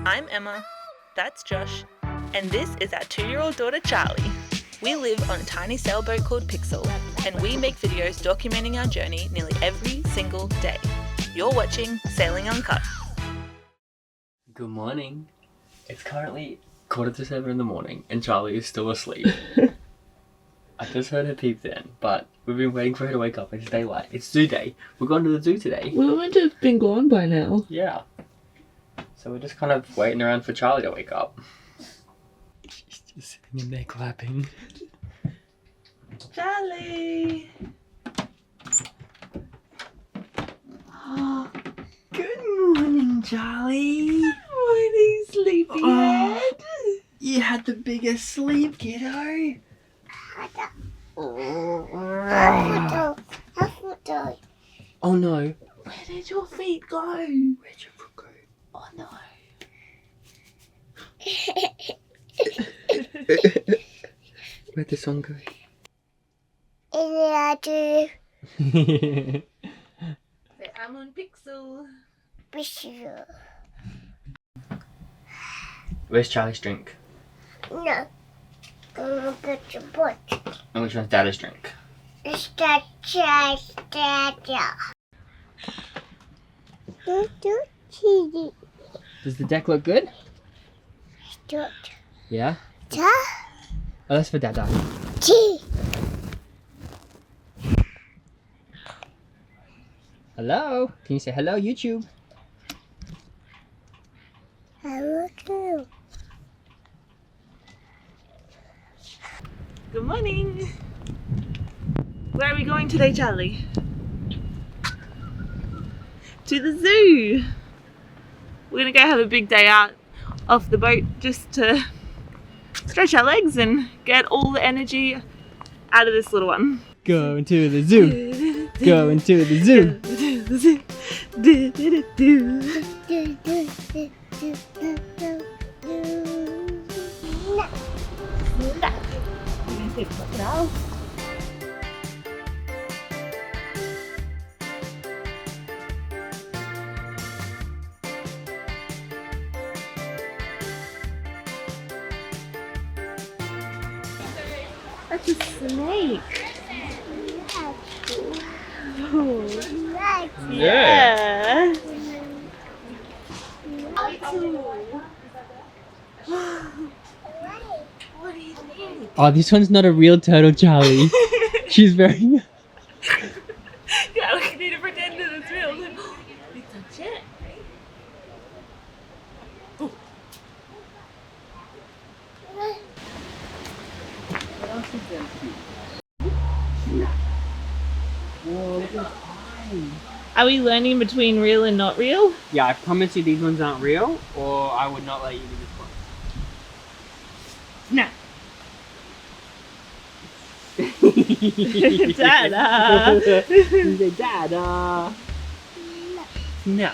I'm Emma, that's Josh, and this is our 2-year-old daughter Charlie. We live on a tiny sailboat called Pixel, and we make videos documenting our journey nearly every single day. You're watching Sailing Uncut. Good morning. It's currently 6:45 in the morning and Charlie is still asleep. I just heard her peep then, but we've been waiting for her to wake up. It's daylight. It's zoo day. We're going to the zoo today. We were meant to have been gone by now. Yeah. So we're just kind of waiting around for Charlie to wake up. She's just sitting in there clapping. Charlie! Oh, good morning, Charlie. Good morning, sleepyhead. You had the biggest sleep, kiddo. Oh no. Where did your feet go? Where'd your foot go? Oh no. Where'd the song go? I'm on Pixel. Where's Charlie's drink? No. I'm gonna get your butt. And which one's Dada's drink? It's that Dada. Cheesy. Does the deck look good? Don't. Yeah? Da. Oh, that's for Dada. Tea. Hello? Can you say hello, YouTube? Hello too. Good morning. Where are we going today, Charlie? To the zoo. We're gonna go have a big day out off the boat just to stretch our legs and get all the energy out of this little one. Going to the zoo. Going to the zoo. That's a snake. Yeah. What do you think? Oh, this one's not a real turtle, Charlie. She's very... Yeah, we need to pretend that it's real. You touch it. Oh. What else is there? Whoa, look at the pie. Are we learning between real and not real? Yeah, I promise you these ones aren't real, or I would not let you do this one. No. Dada. You say Dada. No.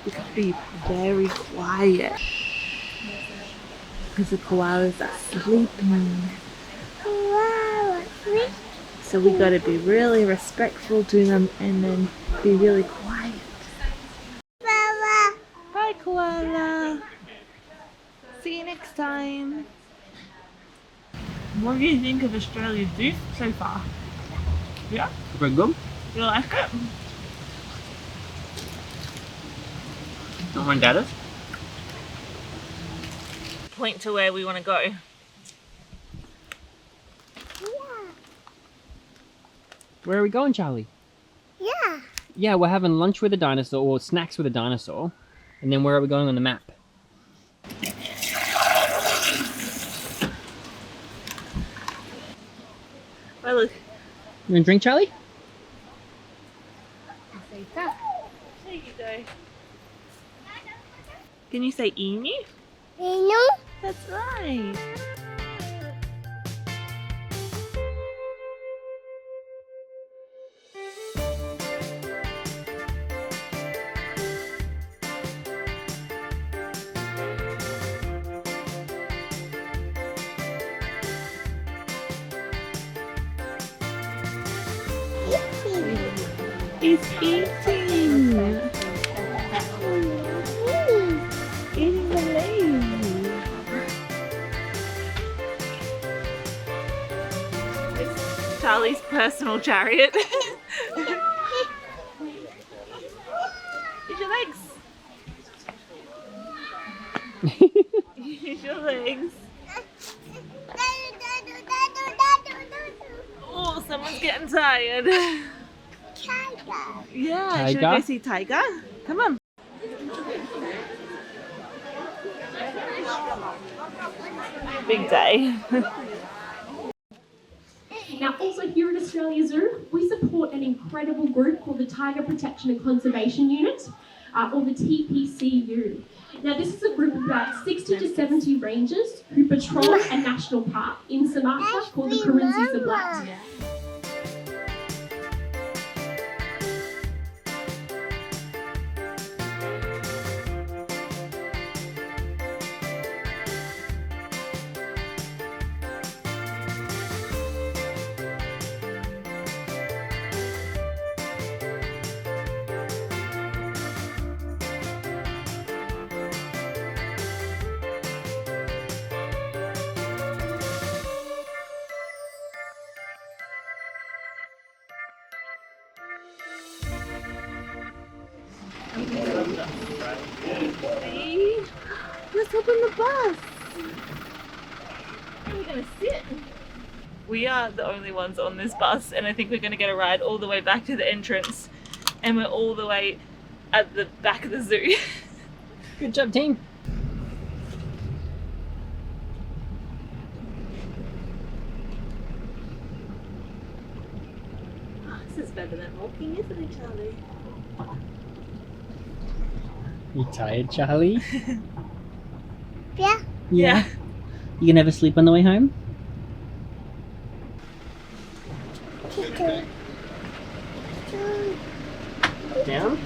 We gotta be very quiet because the koalas are sleeping. So we gotta be really respectful to them and then be really quiet. Bye, koala. See you next time. What do you think of Australia's zoo so far? Yeah? Very good. You like it? Not my Dada's. Point to where we want to go. Yeah. Where are we going, Charlie? Yeah. Yeah, we're having lunch with a dinosaur, or snacks with a dinosaur. And then where are we going on the map? Oh, look. You want to drink, Charlie? There you go. Can you say emu? You know? That's right. He's eating. Eating the leaves. It's Charlie's personal chariot. Use your legs. Use your legs. Oh, someone's getting tired. Yeah, should we go see Tiger? Come on. Big day. Now, also here at Australia Zoo, we support an incredible group called the Tiger Protection and Conservation Unit, or the TPCU. Now, this is a group of about 60 to 70 rangers who patrol a national park in Sumatra called the Kurunziza Blatt. Hey, let's hop on the bus. Where are we gonna sit? We are the only ones on this bus, and I think we're gonna get a ride all the way back to the entrance, and we're all the way at the back of the zoo. Good job, team. Oh, this is better than walking, isn't it, Charlie? You tired, Charlie? Yeah. Yeah. You gonna have a sleep on the way home? Down?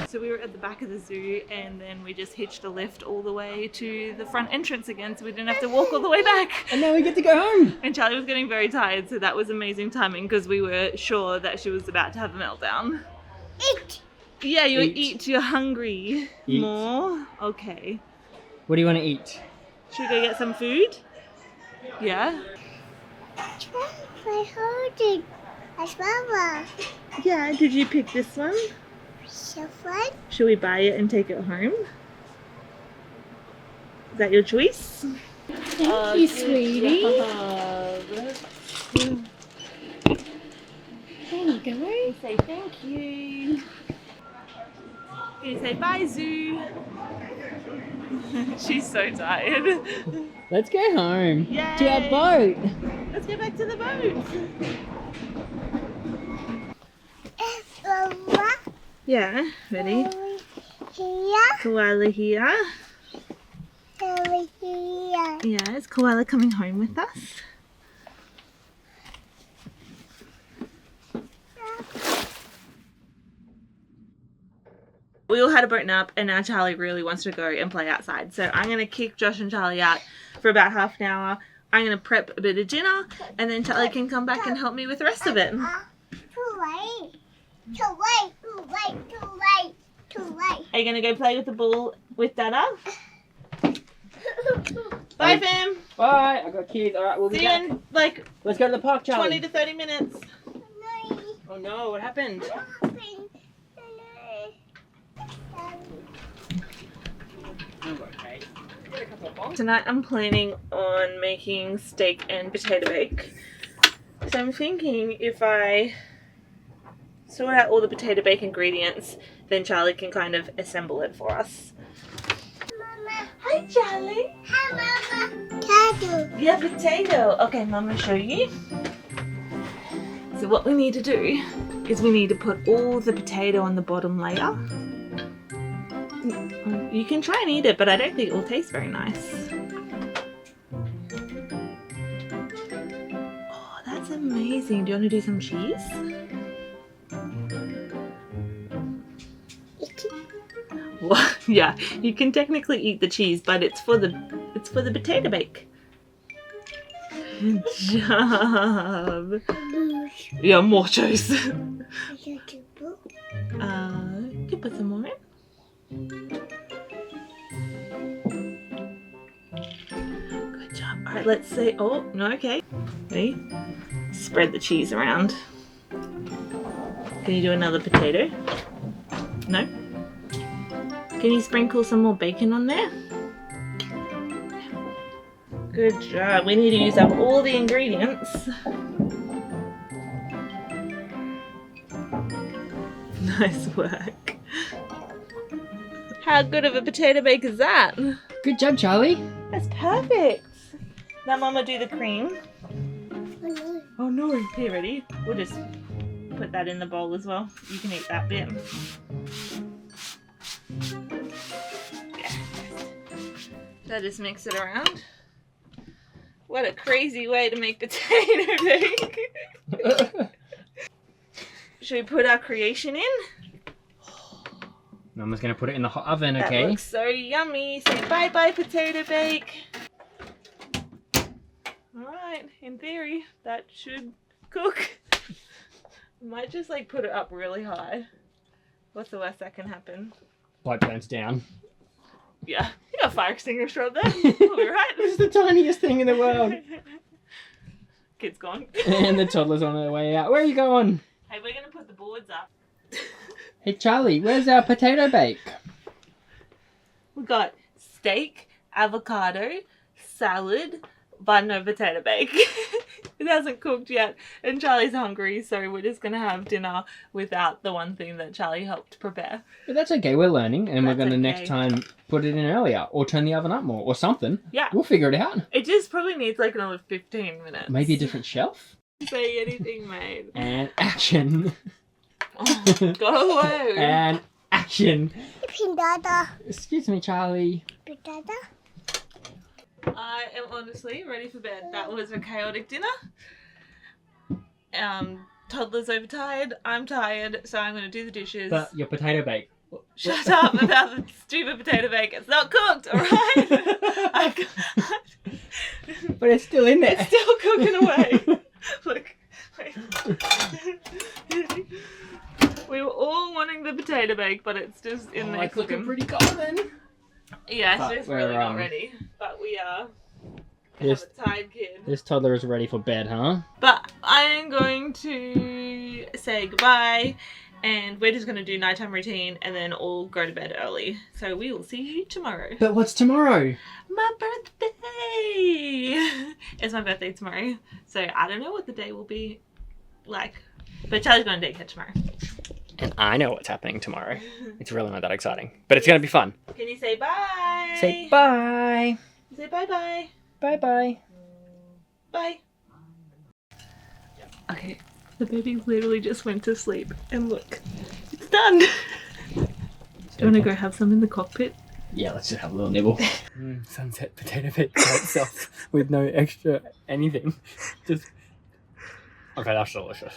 So we were at the back of the zoo, and then we just hitched a lift all the way to the front entrance again, so we didn't have to walk all the way back. And now we get to go home! And Charlie was getting very tired, so that was amazing timing because we were sure that she was about to have a meltdown. Eat. Yeah, you Eat. eat. You're hungry. Eat. More? Okay. What do you want to eat? Should we go get some food? Yeah? I heard it. As well. Yeah, did you pick this one? So fun. Should we buy it and take it home? Is that your choice? Thank you, sweetie. There you go. Say thank you. Can you say bye, Zoo? She's so tired. Let's go home. Yay. To our boat. Let's go back to the boat. Yeah, ready? Here. Koala here. Over here. Yeah, is Koala coming home with us? We all had a boat nap, and now Charlie really wants to go and play outside. So I'm going to kick Josh and Charlie out for about half an hour. I'm going to prep a bit of dinner, and then Charlie can come back and help me with the rest of it. Too late. Too late. Too late. Too late. Too late. Are you going to go play with the ball with Dada? Bye, fam. Bye. I got kids. Alright, we'll be See you back. in like Let's go to the park, Charlie. 20 to 30 minutes. No. Oh no, what happened? I'm okay. Tonight I'm planning on making steak and potato bake. So I'm thinking if I sort out all the potato bake ingredients, then Charlie can kind of assemble it for us. Mama. Hi Charlie. Hi, Mama. Potato. Yeah, potato. Okay, Mum will show you. So what we need to do is we need to put all the potato on the bottom layer. You can try and eat it, but I don't think it will taste very nice. Oh, that's amazing. Do you want to do some cheese? Well, yeah, you can technically eat the cheese, but it's for the potato bake. Good job. Yeah, more cheese. You can put some more in. Good job. Alright, let's see. Oh, no, okay. Ready? Spread the cheese around. Can you do another potato? No? Can you sprinkle some more bacon on there? Good job. We need to use up all the ingredients. Nice work. How good of a potato bake is that? Good job, Charlie. That's perfect. Now Mama do the cream. Oh no. Here, ready? We'll just put that in the bowl as well. You can eat that bit. Yeah. So just mix it around. What a crazy way to make potato bake. Should we put our creation in? Mama's gonna put it in the hot oven, That okay? looks so yummy. Say bye-bye, potato bake. Alright, in theory, that should cook. Might just like put it up really high. What's the worst that can happen? Light burns down. Yeah, you got a fire extinguisher up there. We'll be right. This is the tiniest thing in the world. Kid's gone. And the toddler's on their way out. Where are you going? Hey, we're gonna put the boards up. Hey, Charlie, where's our potato bake? We got steak, avocado, salad, but no potato bake. It hasn't cooked yet, and Charlie's hungry, so we're just gonna have dinner without the one thing that Charlie helped prepare. But that's okay, we're learning, and we're That's going to okay. next time put it in earlier, or turn the oven up more, or something. Yeah, We'll figure it out. it just probably needs like another 15 minutes. Maybe a different shelf. Say anything, mate. And action. Oh, go away. And action. Potato. Excuse me, Charlie. Potato. I am honestly ready for bed. That was a chaotic dinner. Toddler's overtired. I'm tired, so I'm going to do the dishes. But your potato bake. Shut up about the stupid potato bake. It's not cooked, alright? But it's still in there. It's still cooking away. Look. Wait. We were all wanting the potato bake, but it's just in there It's looking cooking. pretty golden. Yeah, But it's just we're, really not ready. But we are. This, Have a tired kid. this toddler is ready for bed, huh? But I am going to say goodbye, and we're just going to do nighttime routine and then all go to bed early. So we will see you tomorrow. But what's tomorrow? My birthday! It's my birthday tomorrow, so I don't know what the day will be like. But Charlie's going to daycare tomorrow. And I know what's happening tomorrow. It's really not that exciting, but it's going to be fun. Can you say bye? Say bye. Say bye-bye. Bye-bye. Bye. Okay, the baby literally just went to sleep, and look, it's done. Do you want to go have some in the cockpit? Yeah, let's just have a little nibble. Sunset potato bake by itself with no extra anything. Just okay, that's delicious.